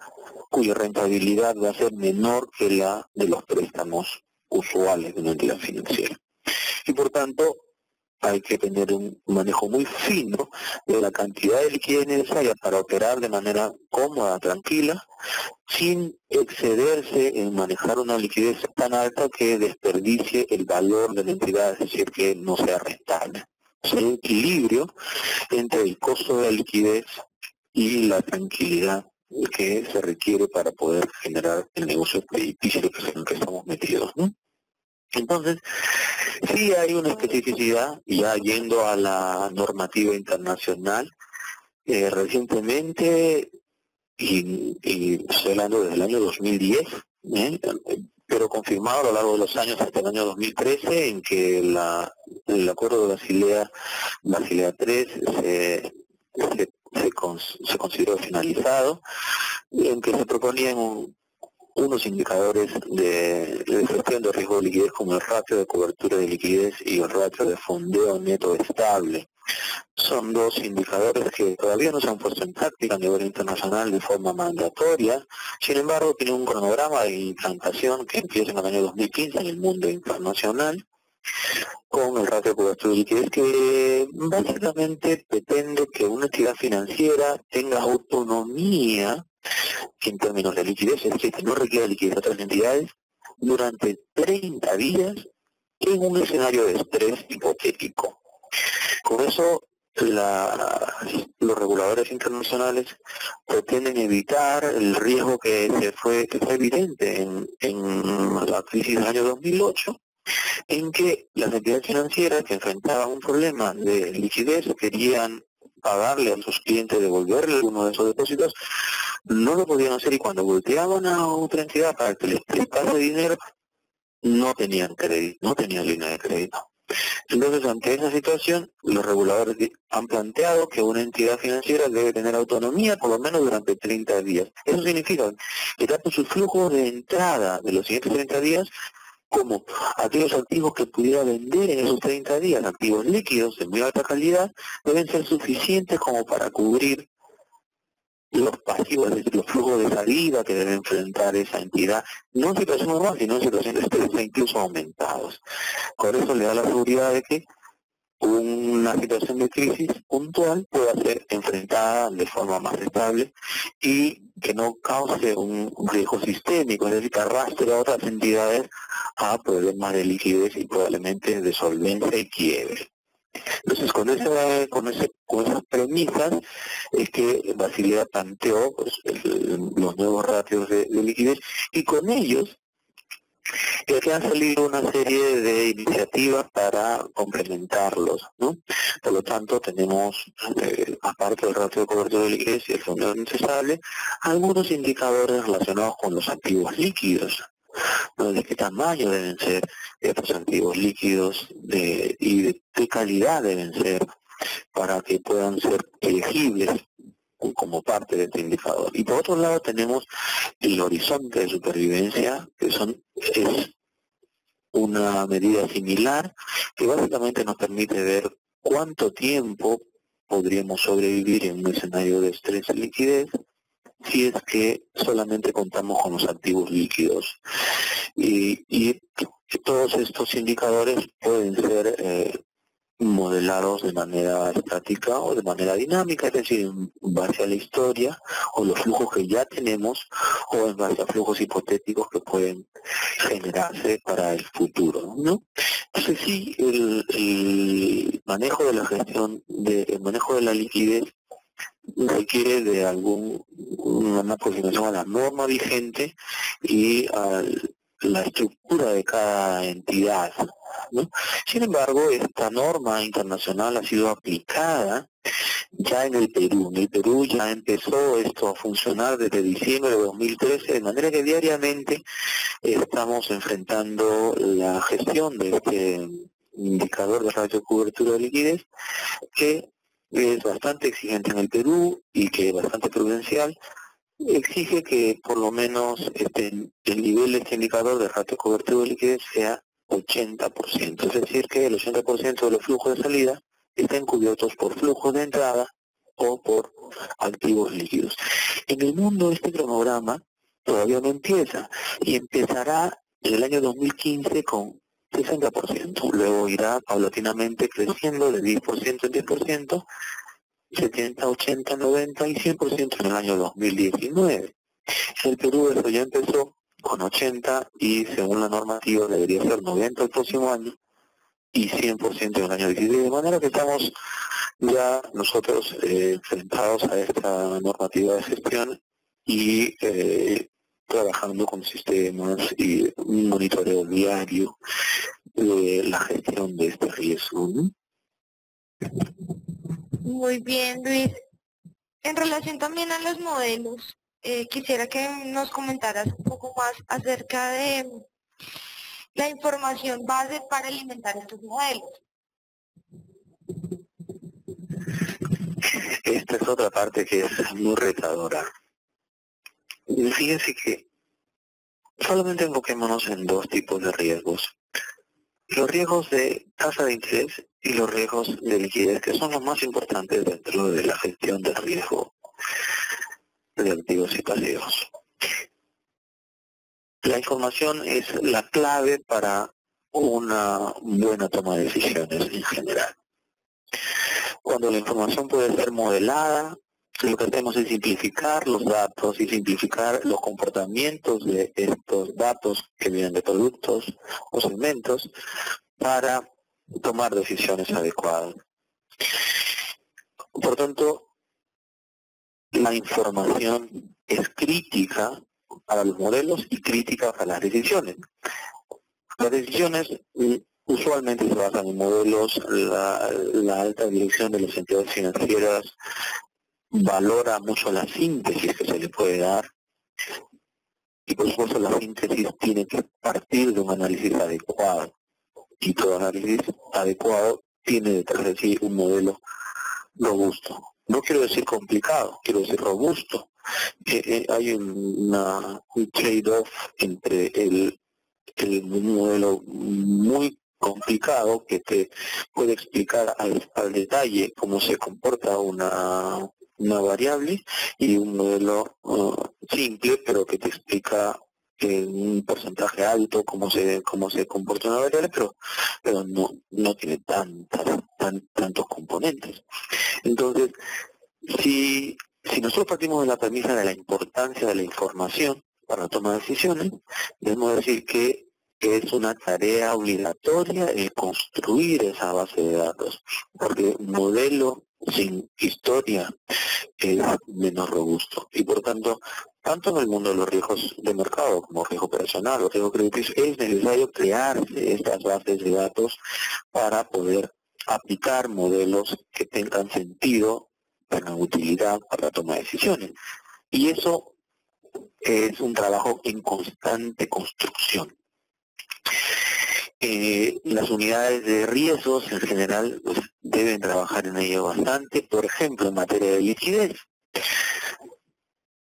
cuya rentabilidad va a ser menor que la de los préstamos usuales de una entidad financiera. Y por tanto, hay que tener un manejo muy fino de la cantidad de liquidez necesaria para operar de manera cómoda, tranquila, sin excederse en manejar una liquidez tan alta que desperdicie el valor de la entidad, es decir, que no sea rentable. Es un equilibrio entre el costo de la liquidez y la tranquilidad que se requiere para poder generar el negocio crediticio en el que estamos metidos, ¿no? Entonces, sí hay una especificidad, ya yendo a la normativa internacional, recientemente, y estoy hablando desde el año 2010, pero confirmado a lo largo de los años hasta el año 2013, en que el acuerdo de Basilea III se consideró finalizado, en que se proponían unos indicadores de gestión de riesgo de liquidez, como el ratio de cobertura de liquidez y el ratio de fondeo neto estable. Son dos indicadores que todavía no se han puesto en práctica a nivel internacional de forma mandatoria. Sin embargo, tiene un cronograma de implantación que empieza en el año 2015 en el mundo internacional, con el ratio de cobertura de liquidez, que básicamente pretende que una entidad financiera tenga autonomía en términos de liquidez, es decir, que no requiera liquidez de otras entidades durante 30 días en un escenario de estrés hipotético. Con eso, los reguladores internacionales pretenden evitar el riesgo que fue evidente en la crisis del año 2008, en que las entidades financieras que enfrentaban un problema de liquidez querían pagarle a sus clientes, devolverle alguno de esos depósitos, no lo podían hacer, y cuando volteaban a otra entidad para que les prestase dinero, no tenían crédito, no tenían línea de crédito. Entonces, ante esa situación, los reguladores han planteado que una entidad financiera debe tener autonomía por lo menos durante 30 días. Eso significa que tanto sus flujos de entrada de los siguientes 30 días, como aquellos activos que pudiera vender en esos 30 días, activos líquidos de muy alta calidad, deben ser suficientes como para cubrir los pasivos, es decir, los flujos de salida que debe enfrentar esa entidad, no en situación normal, sino en situación de estrés, incluso aumentados. Con eso le da la seguridad de que una situación de crisis puntual pueda ser enfrentada de forma más estable y que no cause un riesgo sistémico, es decir, que arrastre a otras entidades a problemas de liquidez y probablemente de solvencia y quiebre. Entonces, con esas premisas es que Basilea planteó pues, los nuevos ratios de liquidez, y con ellos es que han salido una serie de iniciativas para complementarlos, ¿no? Por lo tanto, tenemos, aparte del ratio de cobertura de liquidez y el fondo necesario, algunos indicadores relacionados con los activos líquidos, ¿no? De qué tamaño deben ser estos activos líquidos y de qué calidad deben ser para que puedan ser elegibles como parte de este indicador. Y por otro lado tenemos el horizonte de supervivencia, que es una medida similar que básicamente nos permite ver cuánto tiempo podríamos sobrevivir en un escenario de estrés de liquidez si es que solamente contamos con los activos líquidos. Y todos estos indicadores pueden ser modelados de manera estática o de manera dinámica, es decir, en base a la historia o los flujos que ya tenemos, o en base a flujos hipotéticos que pueden generarse para el futuro, ¿no? Entonces sí, el manejo de la gestión, el manejo de la liquidez requiere de una aproximación a la norma vigente y a la estructura de cada entidad, ¿no? Sin embargo, esta norma internacional ha sido aplicada ya en el Perú. En el Perú ya empezó esto a funcionar desde diciembre de 2013, de manera que diariamente estamos enfrentando la gestión de este indicador de ratio de cobertura de liquidez, que es bastante exigente en el Perú y que es bastante prudencial. Exige que por lo menos el nivel de este indicador de ratio de cobertura de liquidez sea 80%, es decir, que el 80% de los flujos de salida estén cubiertos por flujos de entrada o por activos líquidos. En el mundo este cronograma todavía no empieza, y empezará en el año 2015 con 60%, luego irá paulatinamente creciendo de 10% en 10%, 70, 80, 90 y 100% en el año 2019. En el Perú eso ya empezó con 80 y según la normativa debería ser 90 el próximo año y 100% en el año 16, de manera que estamos ya nosotros enfrentados a esta normativa de gestión y trabajando con sistemas y un monitoreo diario de la gestión de este riesgo, ¿no? Muy bien, Luis. En relación también a los modelos, quisiera que nos comentaras un poco más acerca de la información base para alimentar estos modelos. Esta es otra parte que es muy retadora. Fíjense que solamente enfoquémonos en dos tipos de riesgos. Los riesgos de tasa de interés y los riesgos de liquidez, que son los más importantes dentro de la gestión del riesgo de activos y pasivos. La información es la clave para una buena toma de decisiones en general. Cuando la información puede ser modelada, lo que hacemos es simplificar los datos y simplificar los comportamientos de estos datos que vienen de productos o segmentos para tomar decisiones adecuadas. Por tanto, la información es crítica para los modelos y crítica para las decisiones. Las decisiones usualmente se basan en modelos. La alta dirección de las entidades financieras valora mucho la síntesis que se le puede dar, y por supuesto la síntesis tiene que partir de un análisis adecuado, y todo análisis adecuado tiene detrás de sí un modelo robusto. No quiero decir complicado, quiero decir robusto. Hay un trade-off entre un modelo muy complicado que te puede explicar al detalle cómo se comporta una variable, y un modelo simple pero que te explica en un porcentaje alto cómo se comporta una variable, pero no tiene tantos componentes. Entonces, si nosotros partimos de la premisa de la importancia de la información para la toma de decisiones, debemos decir que es una tarea obligatoria el construir esa base de datos, porque un modelo sin historia es menos robusto y por tanto, tanto en el mundo de los riesgos de mercado como riesgo operacional o riesgo crediticio, es necesario crearse estas bases de datos para poder aplicar modelos que tengan sentido, tengan utilidad para la toma de decisiones. Y eso es un trabajo en constante construcción. Las unidades de riesgos en general pues, deben trabajar en ello bastante, por ejemplo, en materia de liquidez.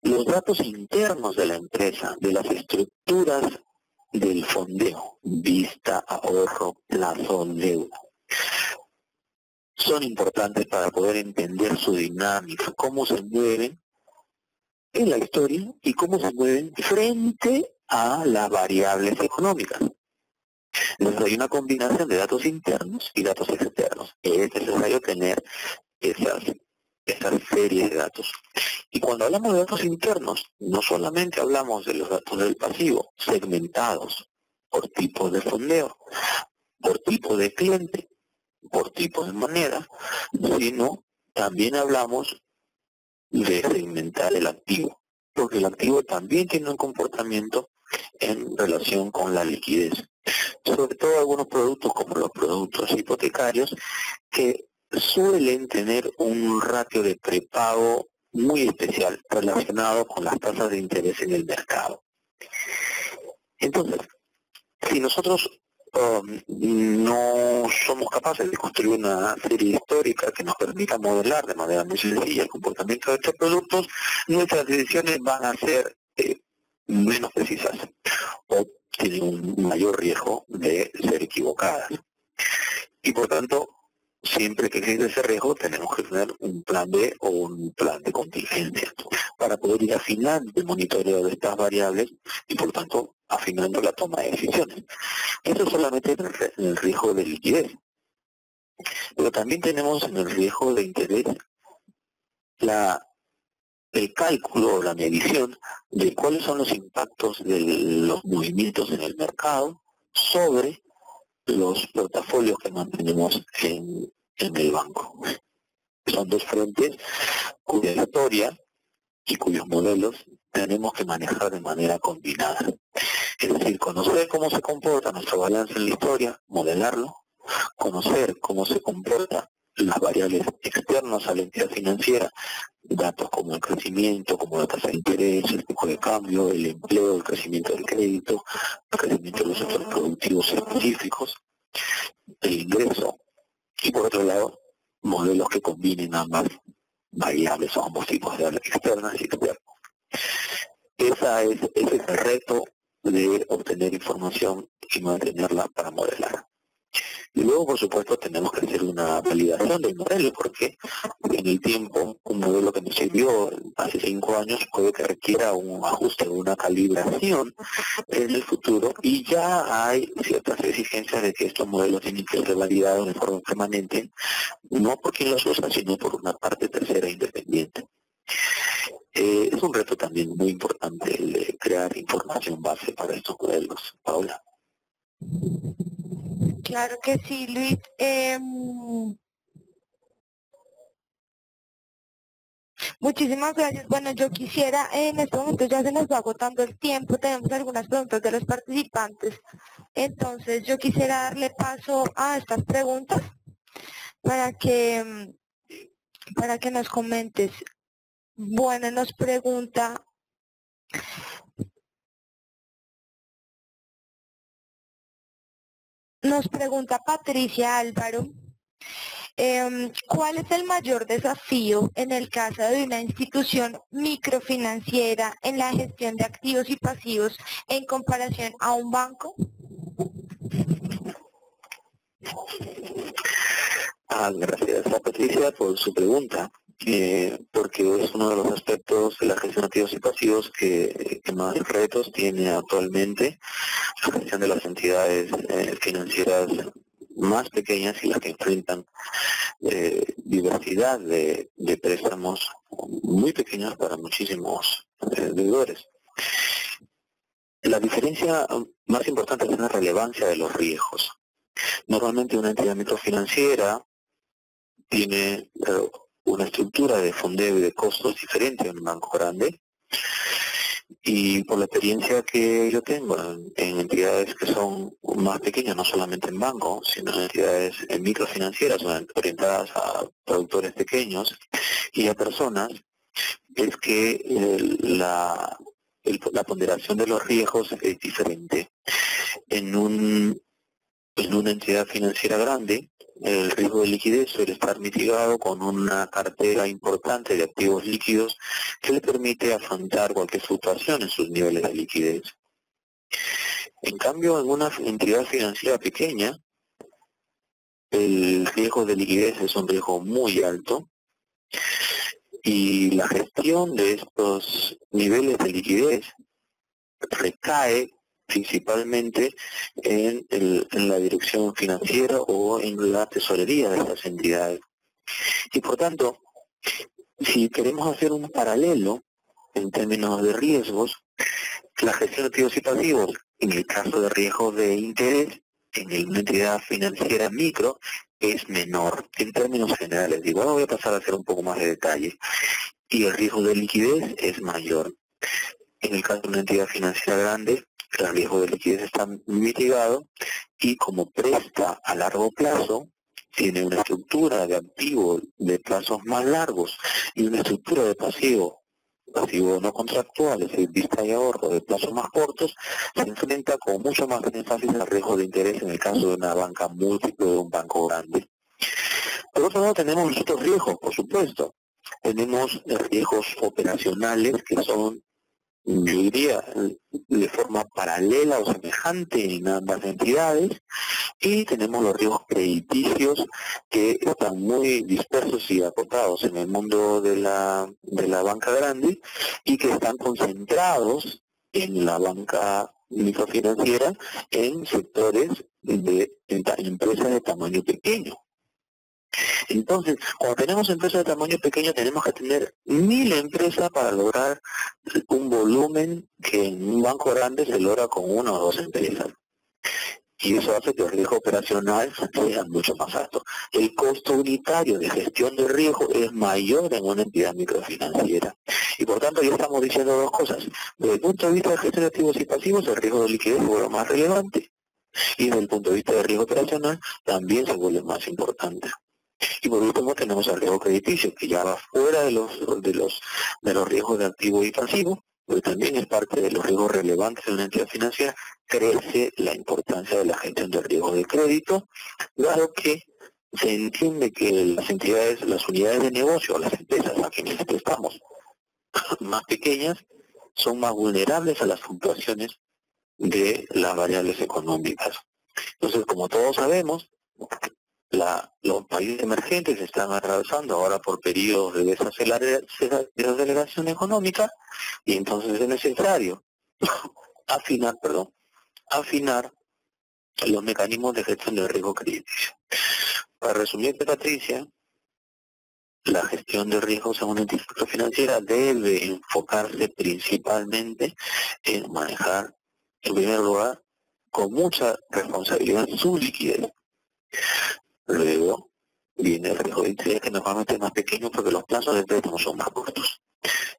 Los datos internos de la empresa, de las estructuras del fondeo, vista, ahorro, plazo, deuda, son importantes para poder entender su dinámica, cómo se mueven en la historia y cómo se mueven frente a las variables económicas. Entonces hay una combinación de datos internos y datos externos. Es necesario tener esas series de datos. Y cuando hablamos de datos internos, no solamente hablamos de los datos del pasivo, segmentados por tipo de fondeo, por tipo de cliente, por tipo de moneda, sino también hablamos de segmentar el activo, porque el activo también tiene un comportamiento en relación con la liquidez. Sobre todo algunos productos como los productos hipotecarios que suelen tener un ratio de prepago muy especial relacionado con las tasas de interés en el mercado. Entonces, si nosotros no somos capaces de construir una serie histórica que nos permita modelar de manera muy sencilla el comportamiento de estos productos, nuestras decisiones van a ser menos precisas o tienen un mayor riesgo de ser equivocadas. Y por tanto, siempre que existe ese riesgo, tenemos que tener un plan B o un plan de contingencia para poder ir afinando el monitoreo de estas variables y por tanto afinando la toma de decisiones. Eso solamente en el riesgo de liquidez. Pero también tenemos en el riesgo de interés el cálculo o la medición de cuáles son los impactos de los movimientos en el mercado sobre los portafolios que mantenemos en el banco. Son dos frentes cuya historia y cuyos modelos tenemos que manejar de manera combinada. Es decir, conocer cómo se comporta nuestro balance en la historia, modelarlo, conocer cómo se comportan las variables externas a la entidad financiera, datos como el crecimiento, como la tasa de interés, el tipo de cambio, el empleo, el crecimiento del crédito, el crecimiento de los sectores productivos específicos, el ingreso, y por otro lado, modelos que combinen ambas variables o ambos tipos de variables externas y externas. Ese es el reto de obtener información y mantenerla para modelar. Y luego, por supuesto, tenemos que hacer una validación del modelo, porque en el tiempo, un modelo que nos sirvió hace 5 años puede que requiera un ajuste o una calibración en el futuro, y ya hay ciertas exigencias de que estos modelos tienen que ser validados de forma permanente, no por quien los usa, sino por una parte tercera independiente. Es un reto también muy importante el de crear información base para estos modelos. Paula. Claro que sí, Luis. Muchísimas gracias. Bueno, yo quisiera, en este momento ya se nos va agotando el tiempo, tenemos algunas preguntas de los participantes, entonces yo quisiera darle paso a estas preguntas para que, nos comentes. Bueno, nos pregunta Patricia Álvaro. ¿Cuál es el mayor desafío en el caso de una institución microfinanciera en la gestión de activos y pasivos en comparación a un banco? Gracias a Patricia por su pregunta, porque es uno de los aspectos de la gestión de activos y pasivos que más retos tiene actualmente la gestión de las entidades financieras más pequeñas y las que enfrentan diversidad de préstamos muy pequeños para muchísimos deudores. La diferencia más importante es la relevancia de los riesgos. Normalmente una entidad microfinanciera tiene una estructura de fondeo y de costos diferente a un banco grande, y por la experiencia que yo tengo en entidades que son más pequeñas, no solamente en bancos, sino en entidades microfinancieras orientadas a productores pequeños y a personas, es que la ponderación de los riesgos es diferente. En una entidad financiera grande, el riesgo de liquidez suele estar mitigado con una cartera importante de activos líquidos que le permite afrontar cualquier fluctuación en sus niveles de liquidez. En cambio, en una entidad financiera pequeña, el riesgo de liquidez es un riesgo muy alto y la gestión de estos niveles de liquidez recae principalmente en la dirección financiera o en la tesorería de estas entidades. Y por tanto, si queremos hacer un paralelo en términos de riesgos, la gestión de activos y pasivos, en el caso de riesgos de interés, en una entidad financiera micro, es menor en términos generales. Digo, ahora voy a pasar a hacer un poco más de detalle. Y el riesgo de liquidez es mayor. En el caso de una entidad financiera grande, el riesgo de liquidez está mitigado y como presta a largo plazo, tiene una estructura de activo de plazos más largos y una estructura de pasivo no contractual, es decir, vista y ahorro de plazos más cortos, se enfrenta con mucho más énfasis al riesgo de interés en el caso de una banca múltiple o de un banco grande. Por otro lado, tenemos los otros riesgos, por supuesto. Tenemos riesgos operacionales que son, yo diría, de forma paralela o semejante en ambas entidades, y tenemos los riesgos crediticios que están muy dispersos y acotados en el mundo de la banca grande y que están concentrados en la banca microfinanciera en sectores de empresas de tamaño pequeño. Entonces, cuando tenemos empresas de tamaño pequeño, tenemos que tener 1000 empresas para lograr un volumen que en un banco grande se logra con 1 o 2 empresas. Y eso hace que el riesgo operacional sea mucho más alto. El costo unitario de gestión de riesgo es mayor en una entidad microfinanciera. Y por tanto, ya estamos diciendo dos cosas. Desde el punto de vista de gestión de activos y pasivos, el riesgo de liquidez se vuelve más relevante. Y desde el punto de vista de riesgo operacional, también se vuelve más importante. Y por último tenemos el riesgo crediticio, que ya va fuera de los riesgos de activo y pasivo, pero también es parte de los riesgos relevantes de una entidad financiera. Crece la importancia de la gestión del riesgo de crédito, dado que se entiende que las entidades, las unidades de negocio, las empresas a quienes prestamos más pequeñas, son más vulnerables a las fluctuaciones de las variables económicas. Entonces, como todos sabemos, los países emergentes están atravesando ahora por periodos de desaceleración económica, y entonces es necesario afinar los mecanismos de gestión del riesgo crediticio. Para resumirte, Patricia, la gestión de riesgos en una entidad financiera debe enfocarse principalmente en manejar, en primer lugar, con mucha responsabilidad su liquidez. Luego viene el riesgo de interés, que normalmente es más pequeño porque los plazos de préstamo son más cortos.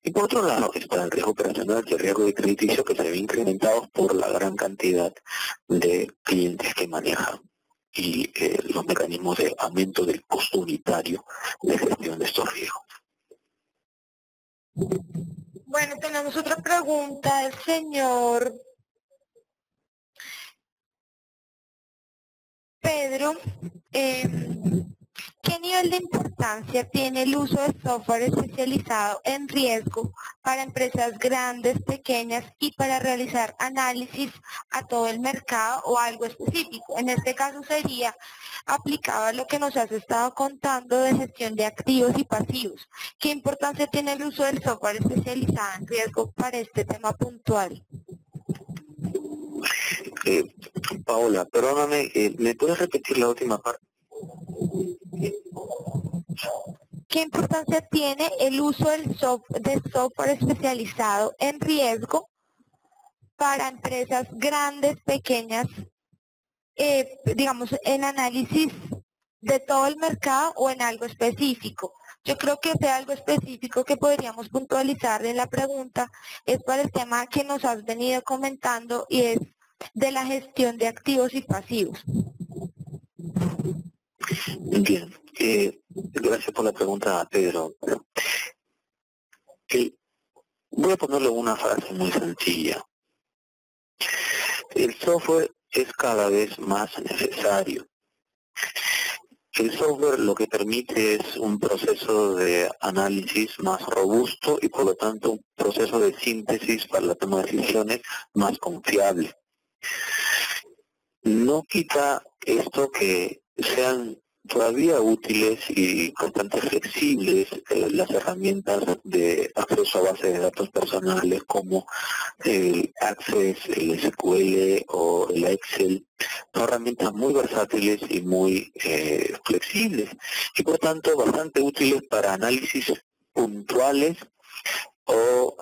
Y por otro lado está el riesgo operacional y el riesgo de crediticio, que se ve incrementados por la gran cantidad de clientes que manejan y los mecanismos de aumento del costo unitario de gestión de estos riesgos. Bueno, tenemos otra pregunta del señor Pedro. ¿Qué nivel de importancia tiene el uso de software especializado en riesgo para empresas grandes, pequeñas y para realizar análisis a todo el mercado o algo específico? En este caso sería aplicado a lo que nos has estado contando de gestión de activos y pasivos. ¿Qué importancia tiene el uso del software especializado en riesgo para este tema puntual? Paola, perdóname, ¿me puedes repetir la última parte? ¿Qué importancia tiene el uso de software especializado en riesgo para empresas grandes, pequeñas, digamos, en análisis de todo el mercado o en algo específico? Yo creo que sea algo específico que podríamos puntualizar en la pregunta es para el tema que nos has venido comentando y es de la gestión de activos y pasivos. Bien, gracias por la pregunta, Pedro. Voy a ponerle una frase muy sencilla. El software es cada vez más necesario. El software lo que permite es un proceso de análisis más robusto y por lo tanto un proceso de síntesis para la toma de decisiones más confiable. No quita esto que sean todavía útiles y bastante flexibles las herramientas de acceso a bases de datos personales como el Access, el SQL o el Excel. Son herramientas muy versátiles y muy flexibles y por tanto bastante útiles para análisis puntuales o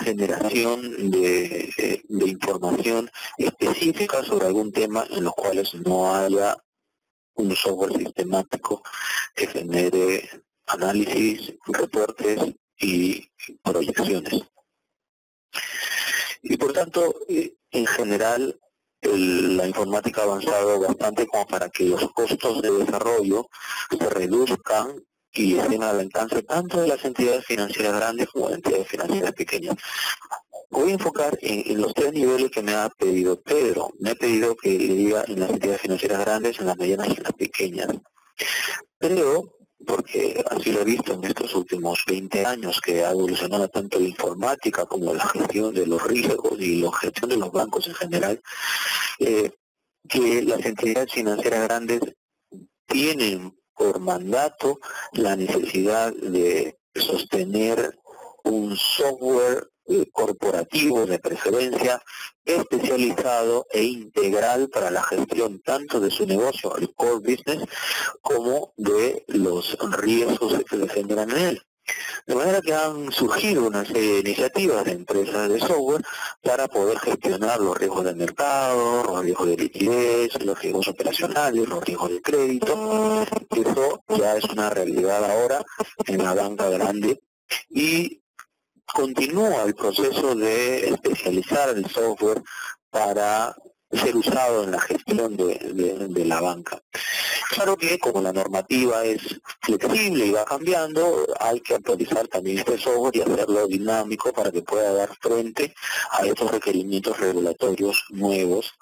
generación de información específica sobre algún tema en los cuales no haya un software sistemático que genere análisis, reportes y proyecciones. Y por tanto, en general, la informática ha avanzado bastante como para que los costos de desarrollo se reduzcan y estén al alcance tanto de las entidades financieras grandes como de entidades financieras pequeñas. Voy a enfocar en los tres niveles que me ha pedido Pedro. Me ha pedido que le diga en las entidades financieras grandes, en las medianas y en las pequeñas. Creo, porque así lo he visto en estos últimos 20 años, que ha evolucionado tanto la informática como la gestión de los riesgos y la gestión de los bancos en general, que las entidades financieras grandes tienen por mandato la necesidad de sostener un software corporativo de preferencia especializado e integral para la gestión tanto de su negocio, el core business, como de los riesgos que se generan en él. De manera que han surgido una serie de iniciativas de empresas de software para poder gestionar los riesgos del mercado, los riesgos de liquidez, los riesgos operacionales, los riesgos de crédito. Eso ya es una realidad ahora en la banca grande y continúa el proceso de especializar el software para ser usado en la gestión de la banca. Claro que como la normativa es flexible y va cambiando, hay que actualizar también este software y hacerlo dinámico para que pueda dar frente a estos requerimientos regulatorios nuevos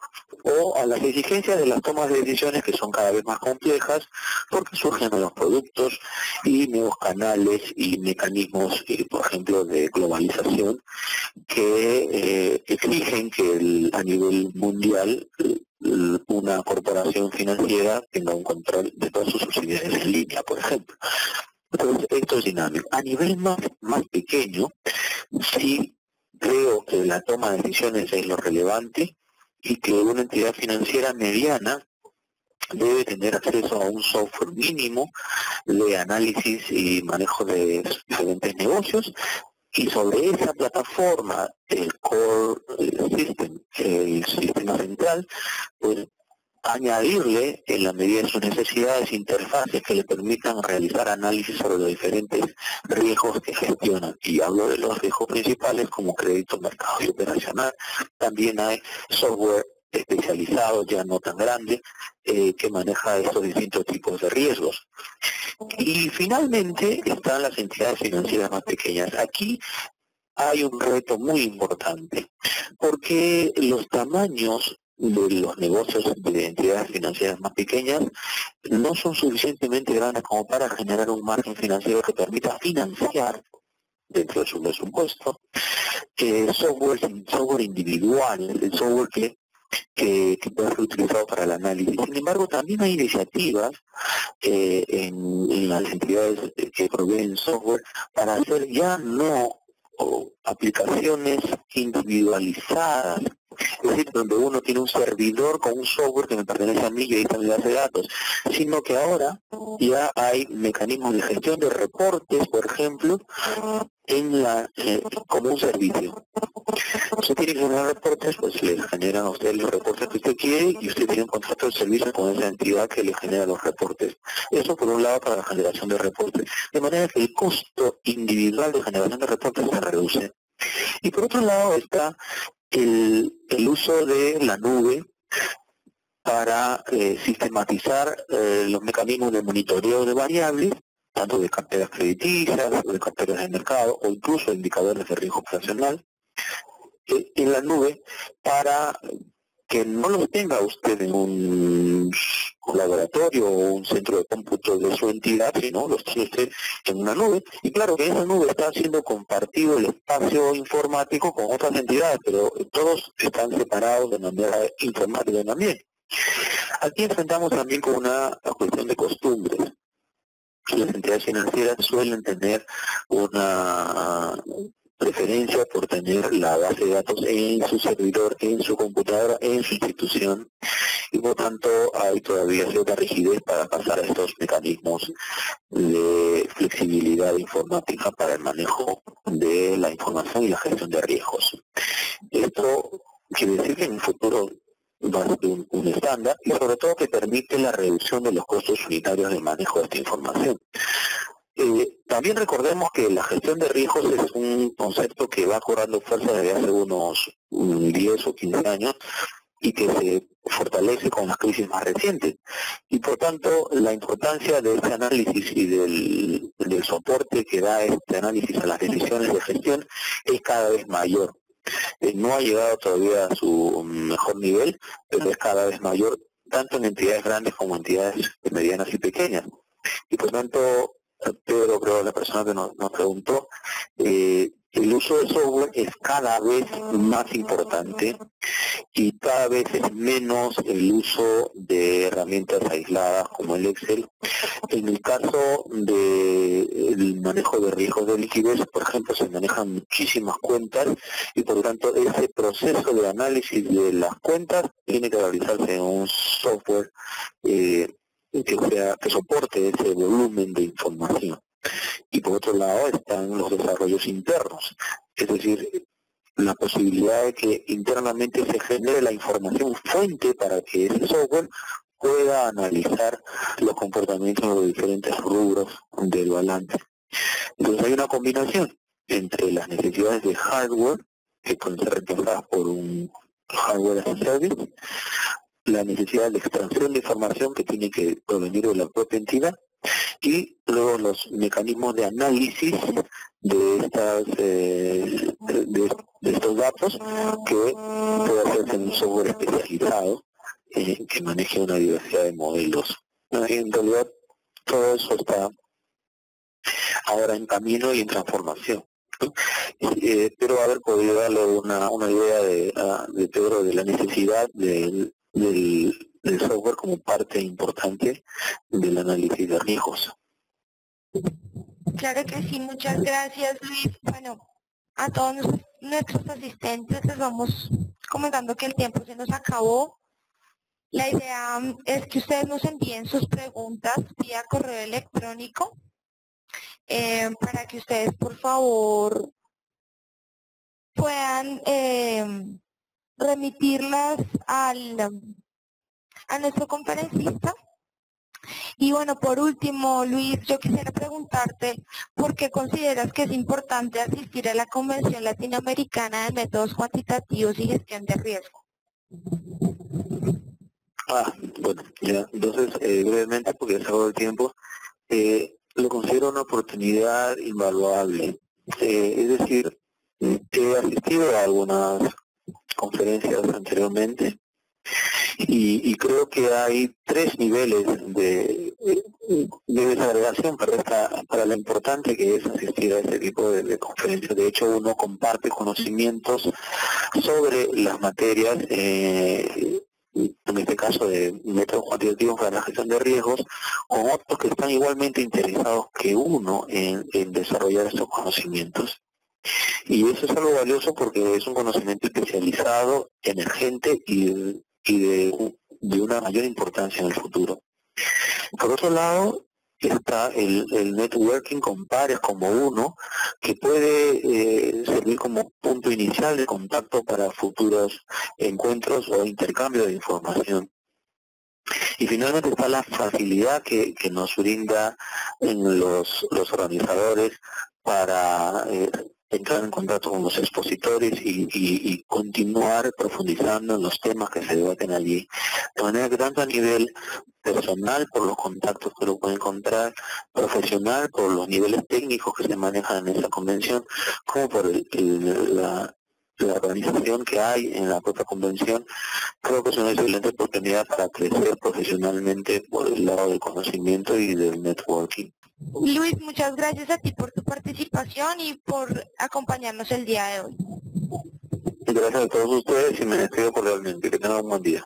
o a las exigencias de las tomas de decisiones que son cada vez más complejas porque surgen nuevos productos y nuevos canales y mecanismos, por ejemplo, de globalización que exigen que a nivel mundial una corporación financiera tenga un control de todas sus subsidiarias en línea, por ejemplo. Entonces, esto es dinámico. A nivel más pequeño, sí creo que la toma de decisiones es lo relevante y que una entidad financiera mediana debe tener acceso a un software mínimo de análisis y manejo de diferentes negocios, y sobre esa plataforma, el core system, el sistema central, pues añadirle, en la medida de sus necesidades, interfaces que le permitan realizar análisis sobre los diferentes riesgos que gestionan. Y hablo de los riesgos principales como crédito, mercado y operacional. También hay software especializado, ya no tan grande, que maneja estos distintos tipos de riesgos. Y finalmente están las entidades financieras más pequeñas. Aquí hay un reto muy importante, porque los tamaños de los negocios de entidades financieras más pequeñas no son suficientemente grandes como para generar un margen financiero que permita financiar dentro de su presupuesto software individual, el software que puede ser utilizado para el análisis. Sin embargo, también hay iniciativas en las entidades que proveen software para hacer ya no aplicaciones individualizadas, es decir, donde uno tiene un servidor con un software que me pertenece a mí y ahí está mi base de datos, sino que ahora ya hay mecanismos de gestión de reportes, por ejemplo, como un servicio. Usted tiene que generar reportes, pues le generan a usted los reportes que usted quiere y usted tiene un contrato de servicio con esa entidad que le genera los reportes. Eso por un lado para la generación de reportes. De manera que el costo individual de generación de reportes se reduce. Y por otro lado está el uso de la nube para sistematizar los mecanismos de monitoreo de variables, tanto de carteras crediticias, o de carteras de mercado, o incluso indicadores de riesgo operacional, en la nube, para que no los tenga usted en un laboratorio o un centro de cómputo de su entidad, sino los tiene usted en una nube. Y claro que esa nube está siendo compartido el espacio informático con otras entidades, pero todos están separados de manera informática también. Aquí enfrentamos también con una cuestión de costumbres. Las entidades financieras suelen tener una preferencia por tener la base de datos en su servidor, en su computadora, en su institución, y por tanto hay todavía cierta rigidez para pasar a estos mecanismos de flexibilidad informática para el manejo de la información y la gestión de riesgos. Esto quiere decir que en un futuro va a ser un estándar y sobre todo que permite la reducción de los costos unitarios de manejo de esta información. También recordemos que la gestión de riesgos es un concepto que va cobrando fuerza desde hace unos 10 o 15 años y que se fortalece con las crisis más recientes. Y por tanto, la importancia de este análisis y del soporte que da este análisis a las decisiones de gestión es cada vez mayor. No ha llegado todavía a su mejor nivel, pero es cada vez mayor, tanto en entidades grandes como en entidades medianas y pequeñas. Y por tanto, Pedro, creo, la persona que nos preguntó, el uso de software es cada vez más importante y cada vez es menos el uso de herramientas aisladas como el Excel. En el caso del manejo de riesgos de liquidez, por ejemplo, se manejan muchísimas cuentas y por lo tanto ese proceso de análisis de las cuentas tiene que realizarse en un software que soporte ese volumen de información. Y por otro lado están los desarrollos internos, es decir, la posibilidad de que internamente se genere la información fuente para que ese software pueda analizar los comportamientos de los diferentes rubros del balance. Entonces hay una combinación entre las necesidades de hardware, que pueden ser reemplazadas por un hardware as a service, la necesidad de extracción de información que tiene que provenir de la propia entidad, y luego los mecanismos de análisis de estos datos que puede hacerse en un software especializado que maneje una diversidad de modelos. En realidad todo eso está ahora en camino y en transformación. Espero haber podido darle una idea de Pedro de la necesidad del software como parte importante del análisis de riesgos. Claro que sí, muchas gracias, Luis. Bueno, a todos nuestros asistentes les vamos comentando que el tiempo se nos acabó. La idea es que ustedes nos envíen sus preguntas vía correo electrónico para que ustedes, por favor, puedan remitirlas a nuestro conferencista. Y bueno, por último, Luis, yo quisiera preguntarte por qué consideras que es importante asistir a la Convención Latinoamericana de Métodos Cuantitativos y Gestión de Riesgo. Bueno, ya, entonces brevemente, porque ya se acabó el tiempo, lo considero una oportunidad invaluable. Es decir, he asistido a algunas conferencias anteriormente y creo que hay 3 niveles de desagregación para lo importante que es asistir a este tipo de conferencias. De hecho, uno comparte conocimientos sobre las materias, en este caso de métodos cuantitativos para la gestión de riesgos, con otros que están igualmente interesados que uno en desarrollar estos conocimientos. Y eso es algo valioso porque es un conocimiento especializado, emergente y de una mayor importancia en el futuro. Por otro lado, está el networking con pares como uno, que puede servir como punto inicial de contacto para futuros encuentros o intercambio de información. Y finalmente está la facilidad que nos brinda en los organizadores para entrar en contacto con los expositores y continuar profundizando en los temas que se debaten allí. De manera que tanto a nivel personal, por los contactos que lo puede encontrar, profesional, por los niveles técnicos que se manejan en esa convención, como por la organización que hay en la propia convención, creo que es una excelente oportunidad para crecer profesionalmente por el lado del conocimiento y del networking. Luis, muchas gracias a ti por tu participación y por acompañarnos el día de hoy. Gracias a todos ustedes y me despido cordialmente. Que tengan un buen día.